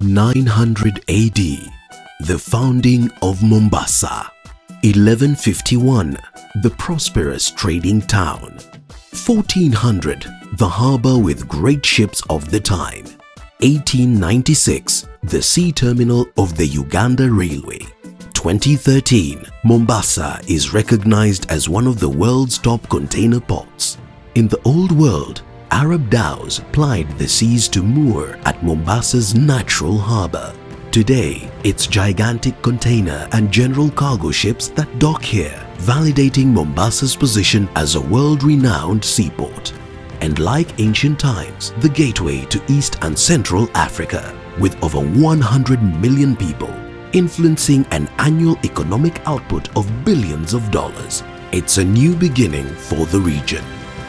900 AD, the founding of Mombasa. 1151, the prosperous trading town. 1400, the harbour with great ships of the time. 1896, the sea terminal of the Uganda Railway. 2013, Mombasa is recognized as one of the world's top container ports. In the old world, Arab dhows plied the seas to moor at Mombasa's natural harbour. Today, it's gigantic container and general cargo ships that dock here, validating Mombasa's position as a world-renowned seaport. And like ancient times, the gateway to East and Central Africa, with over 100 million people, influencing an annual economic output of billions of dollars. It's a new beginning for the region.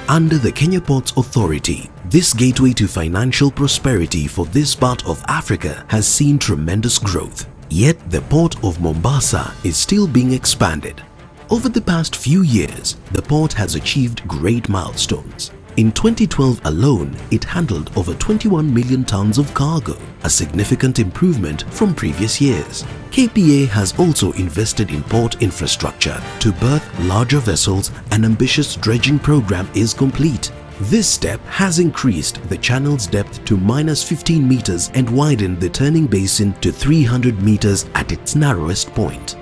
Under the Kenya Ports Authority, this gateway to financial prosperity for this part of Africa has seen tremendous growth. Yet the port of Mombasa is still being expanded. Over the past few years, the port has achieved great milestones. In 2012 alone, it handled over 21 million tons of cargo, a significant improvement from previous years. KPA has also invested in port infrastructure to berth larger vessels. An ambitious dredging program is complete. This step has increased the channel's depth to -15 meters and widened the turning basin to 300 meters at its narrowest point.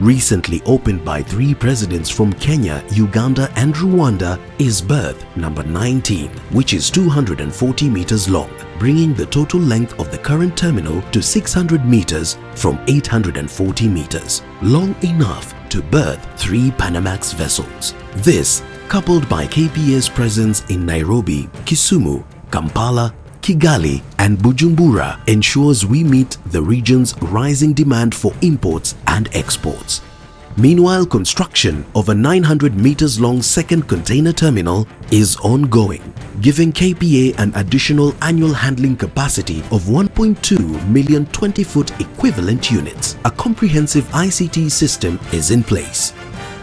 Recently opened by 3 presidents from Kenya, Uganda and Rwanda, is berth number 19, which is 240 meters long, bringing the total length of the current terminal to 600 meters from 840 meters, long enough to berth 3 Panamax vessels. This, coupled by KPA's presence in Nairobi, Kisumu, Kampala, Kigali and Bujumbura, ensures we meet the region's rising demand for imports and exports. Meanwhile, construction of a 900 meters long second container terminal is ongoing, giving KPA an additional annual handling capacity of 1.2 million 20-foot equivalent units. A comprehensive ICT system is in place.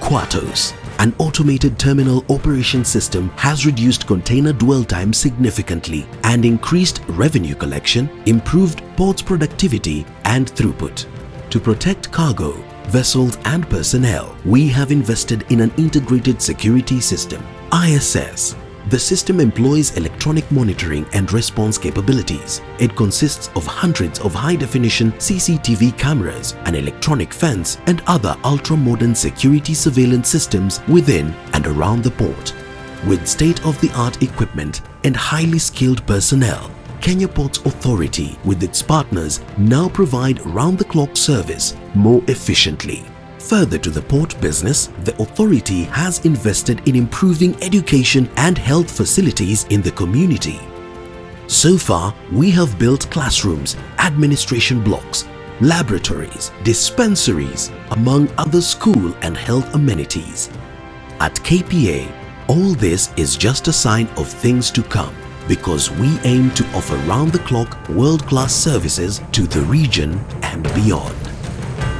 Quartos, an automated terminal operation system, has reduced container dwell time significantly and increased revenue collection, improved ports productivity and throughput. To protect cargo, vessels and personnel, we have invested in an integrated security system, ISS. The system employs electronic monitoring and response capabilities. It consists of hundreds of high-definition CCTV cameras, an electronic fence and other ultra-modern security surveillance systems within and around the port. With state-of-the-art equipment and highly skilled personnel, Kenya Ports Authority with its partners now provide round-the-clock service more efficiently. Further to the port business, the authority has invested in improving education and health facilities in the community. So far, we have built classrooms, administration blocks, laboratories, dispensaries, among other school and health amenities. At KPA, all this is just a sign of things to come, because we aim to offer round-the-clock world-class services to the region and beyond.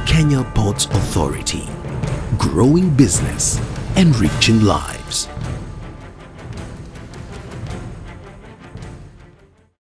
Kenya Ports Authority, growing business, enriching lives.